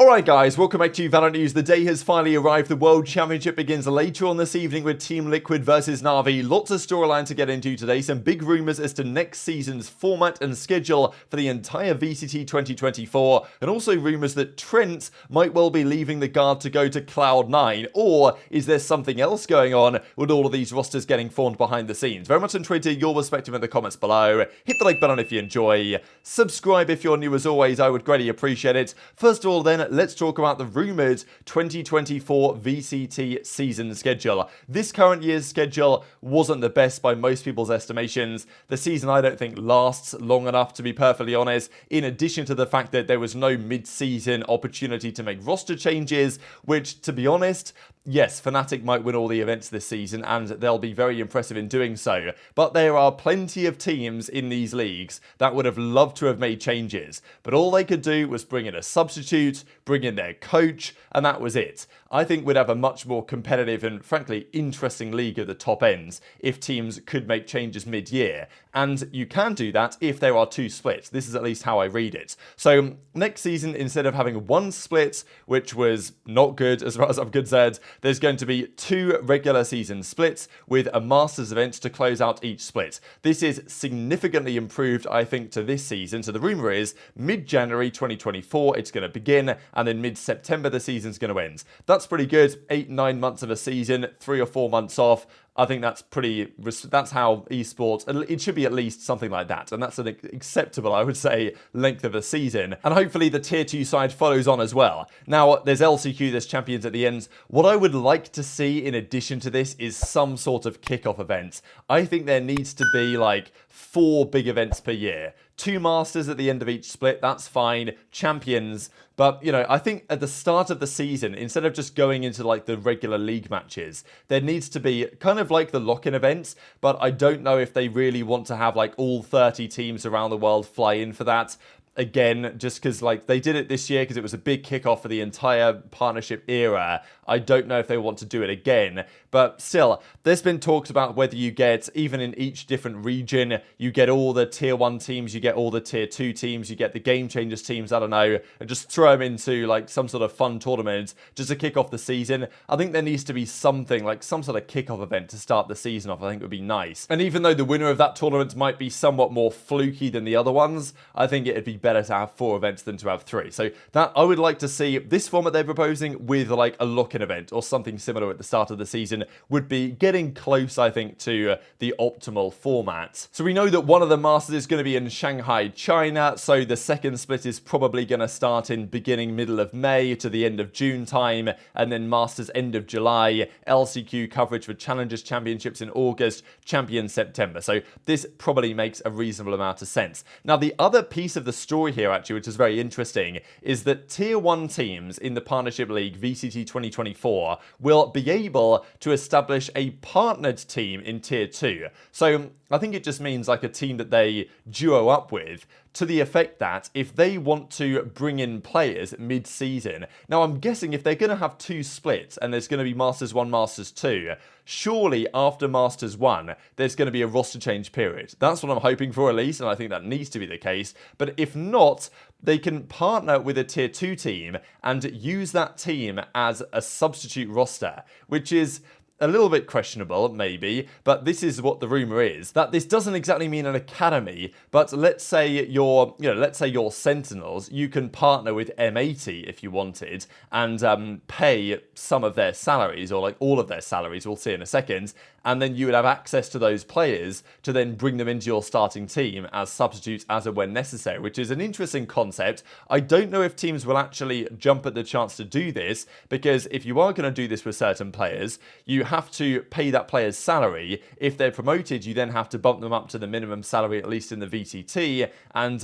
Alright guys, welcome back to VALORANT News. The day has finally arrived. The World Championship begins later on this evening with Team Liquid versus Na'Vi. Lots of storyline to get into today. Some big rumours as to next season's format and schedule for the entire VCT 2024. And also rumours that Trent might well be leaving the guard to go to Cloud9. Or is there something else going on with all of these rosters getting formed behind the scenes? Very much intrigued to hear your perspective in the comments below. Hit the like button if you enjoy. Subscribe if you're new as always. I would greatly appreciate it. First of all then, let's talk about the rumoured 2024 VCT season schedule. This current year's schedule wasn't the best by most people's estimations. The season I don't think lasts long enough, to be perfectly honest, in addition to the fact that there was no mid-season opportunity to make roster changes, which, to be honest, yes, Fnatic might win all the events this season, and they'll be very impressive in doing so. But there are plenty of teams in these leagues that would have loved to have made changes. But all they could do was bring in a substitute, bring in their coach, and that was it. I think we'd have a much more competitive and, frankly, interesting league at the top ends if teams could make changes mid-year. And you can do that if there are two splits. This is at least how I read it. So next season, instead of having one split, which was not good as far as I'm concerned, there's going to be two regular season splits with a Masters event to close out each split. This is significantly improved, I think, to this season. So the rumour is mid-January 2024 it's going to begin, and then mid-September the season's going to end. That's pretty good. 8-9 months of a season, 3 or 4 months off. I think that's that's how esports, it should be at least something like that. And that's an acceptable, I would say, length of a season. And hopefully the tier 2 side follows on as well. Now, there's LCQ, there's champions at the end. What I would like to see in addition to this is some sort of kickoff event. I think there needs to be like 4 big events per year. 2 Masters at the end of each split, that's fine. Champions. But, you know, I think at the start of the season, instead of just going into like the regular league matches, there needs to be kind of like the lock-in events, but I don't know if they really want to have like all 30 teams around the world fly in for that. Again, just because like they did it this year because it was a big kickoff for the entire partnership era. I don't know if they want to do it again, but still, there's been talks about whether you get, even in each different region, you get all the tier 1 teams, you get all the tier 2 teams, you get the game changers teams, I don't know, and just throw them into like some sort of fun tournament just to kick off the season. I think there needs to be something like some sort of kickoff event to start the season off. I think it would be nice. And even though the winner of that tournament might be somewhat more fluky than the other ones, I think it'd be better to have 4 events than to have 3. So that I would like to see this format they're proposing with like a lock-in event or something similar at the start of the season would be getting close, I think, to the optimal format. So we know that one of the Masters is going to be in Shanghai, China. So the second split is probably going to start in beginning middle of May to the end of June time, and then Masters end of July, LCQ coverage for Challengers Championships in August, Champions September. So this probably makes a reasonable amount of sense. Now the other piece of the story here actually, which is very interesting, is that tier 1 teams in the Partnership League VCT 2024 will be able to establish a partnered team in tier 2. So I think it just means like a team that they duo up with, to the effect that if they want to bring in players mid-season, now I'm guessing if they're going to have 2 splits and there's going to be Masters 1, Masters 2, surely after Masters 1, there's going to be a roster change period. That's what I'm hoping for at least, and I think that needs to be the case. But if not, they can partner with a tier 2 team and use that team as a substitute roster, which is a little bit questionable, maybe, but this is what the rumor is. That this doesn't exactly mean an academy, but let's say let's say your Sentinels, you can partner with M80 if you wanted, and pay some of their salaries, or like all of their salaries, we'll see in a second, and then you would have access to those players to then bring them into your starting team as substitutes as and when necessary, which is an interesting concept. I don't know if teams will actually jump at the chance to do this, because if you are going to do this with certain players, you have to pay that player's salary. If they're promoted, you then have to bump them up to the minimum salary, at least in the VCT, and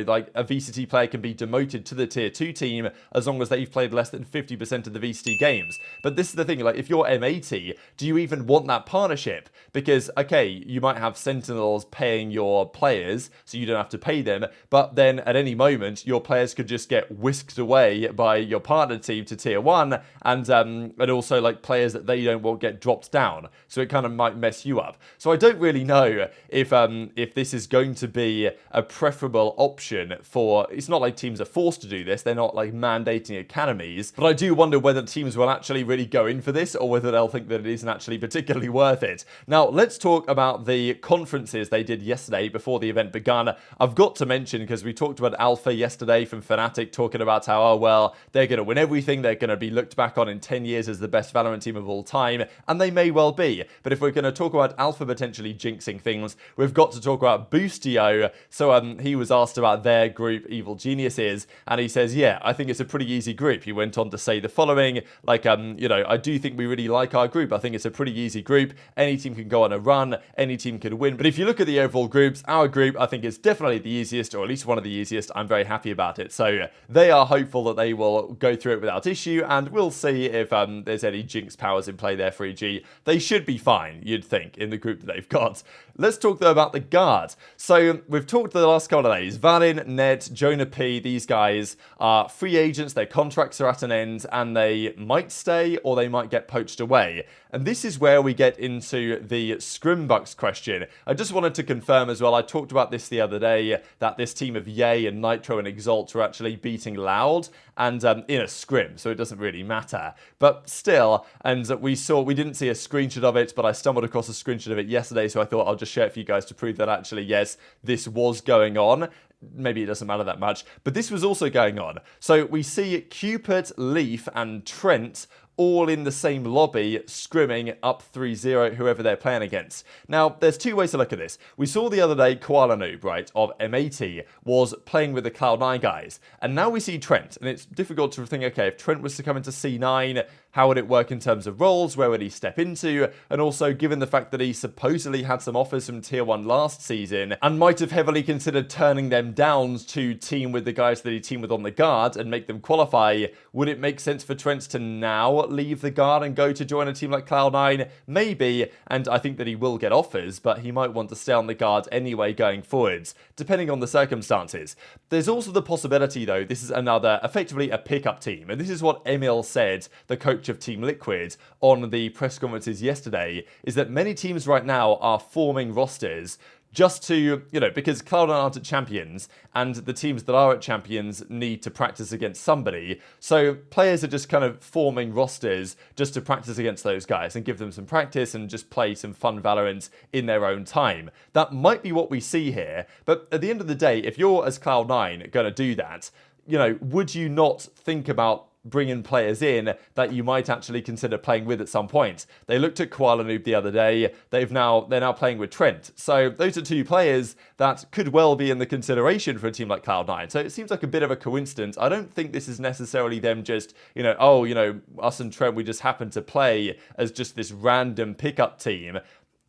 like a VCT player can be demoted to the tier 2 team as long as they've played less than 50% of the VCT games. But this is the thing, like if you're M80, do you even want that partnership? Because, okay, you might have Sentinels paying your players, so you don't have to pay them, but then at any moment, your players could just get whisked away by your partner team to tier 1, and also like players that they don't don't want get dropped down. So it kind of might mess you up. So I don't really know if this is going to be a preferable option for... It's not like teams are forced to do this. They're not like mandating academies. But I do wonder whether teams will actually really go in for this or whether they'll think that it isn't actually particularly worth it. Now, let's talk about the conferences they did yesterday before the event began. I've got to mention, because we talked about Alpha yesterday from Fnatic talking about how, oh, well, they're going to win everything. They're going to be looked back on in 10 years as the best Valorant team of all time. And they may well be. But if we're going to talk about Alpha potentially jinxing things, we've got to talk about Boostio. So he was asked about their group, Evil Geniuses, and he says, yeah, I think it's a pretty easy group. He went on to say the following, like, you know, I do think we really like our group. I think it's a pretty easy group. Any team can go on a run. Any team can win. But if you look at the overall groups, our group, I think, is definitely the easiest, or at least one of the easiest. I'm very happy about it. So they are hopeful that they will go through it without issue, and we'll see if there's any jinx powers in play there for EG. They should be fine, you'd think, in the group that they've got. Let's talk, though, about the guard. So we've talked the last couple of days. Valin, Ned, Jonah P, these guys are free agents. Their contracts are at an end, and they might stay or they might get poached away. And this is where we get into the Scrimbucks question. I just wanted to confirm as well, I talked about this the other day, that this team of Yay and Nitro and Exalt were actually beating Loud and in a scrim, so it doesn't really matter. But still, and we didn't see a screenshot of it, but I stumbled across a screenshot of it yesterday, so I thought I'll just share it for you guys to prove that actually, yes, this was going on. Maybe it doesn't matter that much, but this was also going on. So we see Cupid, Leaf, and Trent all in the same lobby, scrimming up 3-0, whoever they're playing against. Now, there's two ways to look at this. We saw the other day Koala Noob, right, of M80, was playing with the Cloud9 guys. And now we see Trent, and it's difficult to think, okay, if Trent was to come into C9, how would it work in terms of roles? Where would he step into? And also, given the fact that he supposedly had some offers from Tier 1 last season, and might have heavily considered turning them down to team with the guys that he teamed with on the guard and make them qualify, would it make sense for Trent to now leave the guard and go to join a team like Cloud9? Maybe, and I think that he will get offers, but he might want to stay on the guard anyway going forwards, depending on the circumstances. There's also the possibility, though, this is another, effectively a pickup team, and this is what Emil said, the coach of Team Liquid, on the press conferences yesterday, is that many teams right now are forming rosters just to, you know, because Cloud9 aren't at Champions, and the teams that are at Champions need to practice against somebody. So players are just kind of forming rosters just to practice against those guys and give them some practice and just play some fun Valorant in their own time. That might be what we see here, but at the end of the day, if you're, as Cloud9, going to do that, you know, would you not think about bringing players in that you might actually consider playing with at some point? They looked at Koala Noob the other day. They're now playing with Trent. So those are two players that could well be in the consideration for a team like Cloud9. So it seems like a bit of a coincidence. I don't think this is necessarily them just, you know, oh, you know, us and Trent, we just happen to play as just this random pickup team.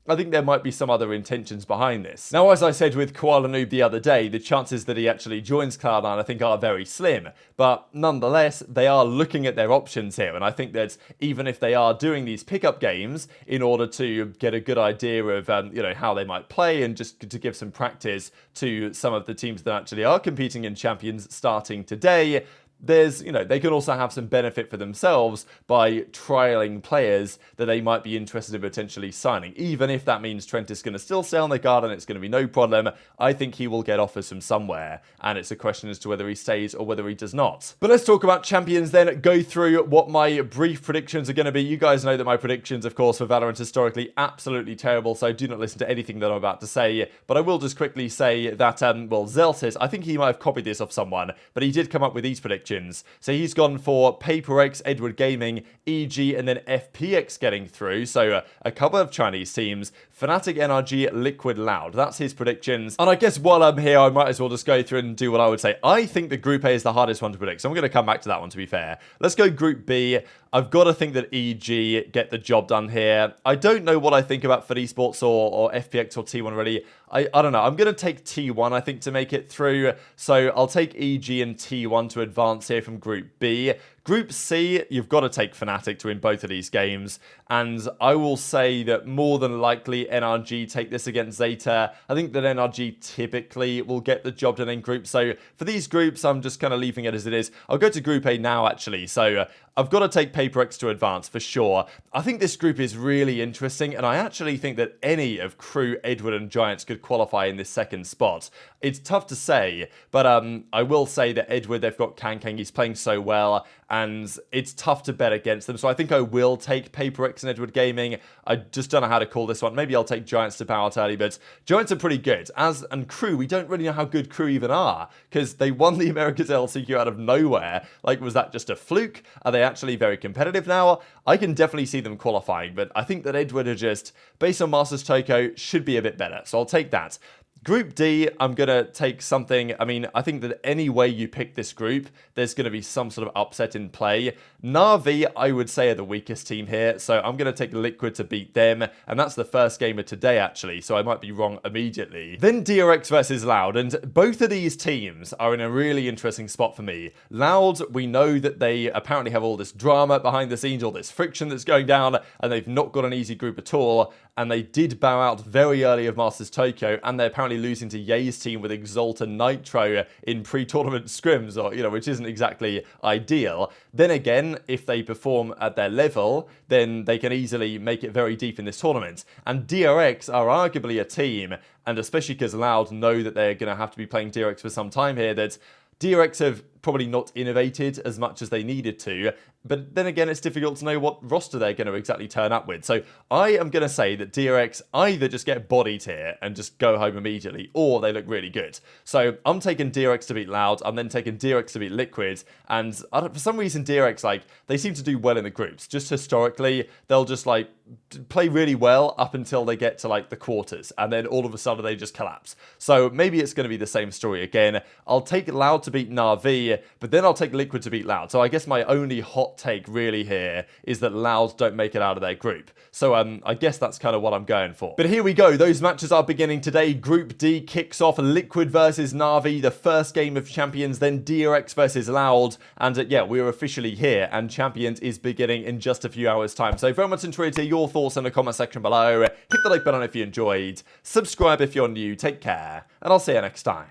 I think there might be some other intentions behind this. Now, as I said with Koala Noob the other day, the chances that he actually joins Cloud9 I think are very slim. But nonetheless, they are looking at their options here. And I think that even if they are doing these pickup games in order to get a good idea of you know, how they might play and just to give some practice to some of the teams that actually are competing in Champions starting today, there's, you know, they can also have some benefit for themselves by trialing players that they might be interested in potentially signing. Even if that means Trent is going to still stay on the guard and it's going to be no problem, I think he will get offers from somewhere. And it's a question as to whether he stays or whether he does not. But let's talk about Champions then, go through what my brief predictions are going to be. You guys know that my predictions, of course, for Valorant historically absolutely terrible, so do not listen to anything that I'm about to say. But I will just quickly say that, well, Zeltis, I think he might have copied this off someone, but he did come up with these predictions. So he's gone for PaperX, Edward Gaming, EG, and then FPX getting through. So a couple of Chinese teams. Fnatic, NRG, Liquid, Loud. That's his predictions. And I guess while I'm here, I might as well just go through and do what I would say. I think that Group A is the hardest one to predict. So I'm going to come back to that one, to be fair. Let's go Group B. I've got to think that EG get the job done here. I don't know what I think about FUT Esports or FPX or T1 really. I don't know. I'm going to take T1, I think, to make it through. So I'll take EG and T1 to advance here from Group B. Group C, you've got to take Fnatic to win both of these games. And I will say that more than likely NRG take this against Zeta. I think that NRG typically will get the job done in groups. So for these groups, I'm just kind of leaving it as it is. I'll go to Group A now, actually. So I've got to take Paper X to advance for sure. I think this group is really interesting, and I actually think that any of Crew, Edward, and Giants could qualify in this second spot. It's tough to say, but I will say that Edward, they've got Kankang, he's playing so well, and it's tough to bet against them. So I think I will take Paper X and Edward Gaming. I just don't know how to call this one. Maybe I'll take Giants to bow out early, but Giants are pretty good. And Crew, we don't really know how good Crew even are, because they won the Americas LCQ out of nowhere. Like, was that just a fluke? Are they actually very competitive now? I can definitely see them qualifying, but I think that Edward are just, based on Masters Toko, should be a bit better. So I'll take that. Group D, I'm going to take something. I mean, I think that any way you pick this group, there's going to be some sort of upset in play. Na'Vi, I would say, are the weakest team here, so I'm going to take Liquid to beat them, and that's the first game of today, actually, so I might be wrong immediately. Then DRX versus Loud, and both of these teams are in a really interesting spot for me. Loud, we know that they apparently have all this drama behind the scenes, all this friction that's going down, and they've not got an easy group at all, and they did bow out very early of Masters Tokyo, and they're apparently losing to Ye's team with Exalt and Nitro in pre-tournament scrims, or, which isn't exactly ideal. Then again, if they perform at their level, then they can easily make it very deep in this tournament. And DRX are arguably a team, and especially because Loud know that they're going to have to be playing DRX for some time here, that DRX have probably not innovated as much as they needed to, but then again, it's difficult to know what roster they're going to exactly turn up with. So I am going to say that DRX either just get bodied here and just go home immediately, or they look really good. So I'm taking DRX to beat Loud, I'm then taking DRX to beat Liquid, and for some reason DRX, they seem to do well in the groups. Just historically, they'll just play really well up until they get to the quarters, and then all of a sudden they just collapse. So maybe it's going to be the same story again. I'll take Loud to beat Na'Vi, but then I'll take Liquid to beat Loud. So I guess my only hot take really here is that Loud don't make it out of their group. So I guess that's kind of what I'm going for. But here we go. Those matches are beginning today. Group D kicks off Liquid versus Na'Vi, the first game of Champions, then DRX versus Loud. And yeah, we're officially here, and Champions is beginning in just a few hours' time. So very much interested to hear your thoughts in the comment section below. Hit the like button if you enjoyed. Subscribe if you're new. Take care, and I'll see you next time.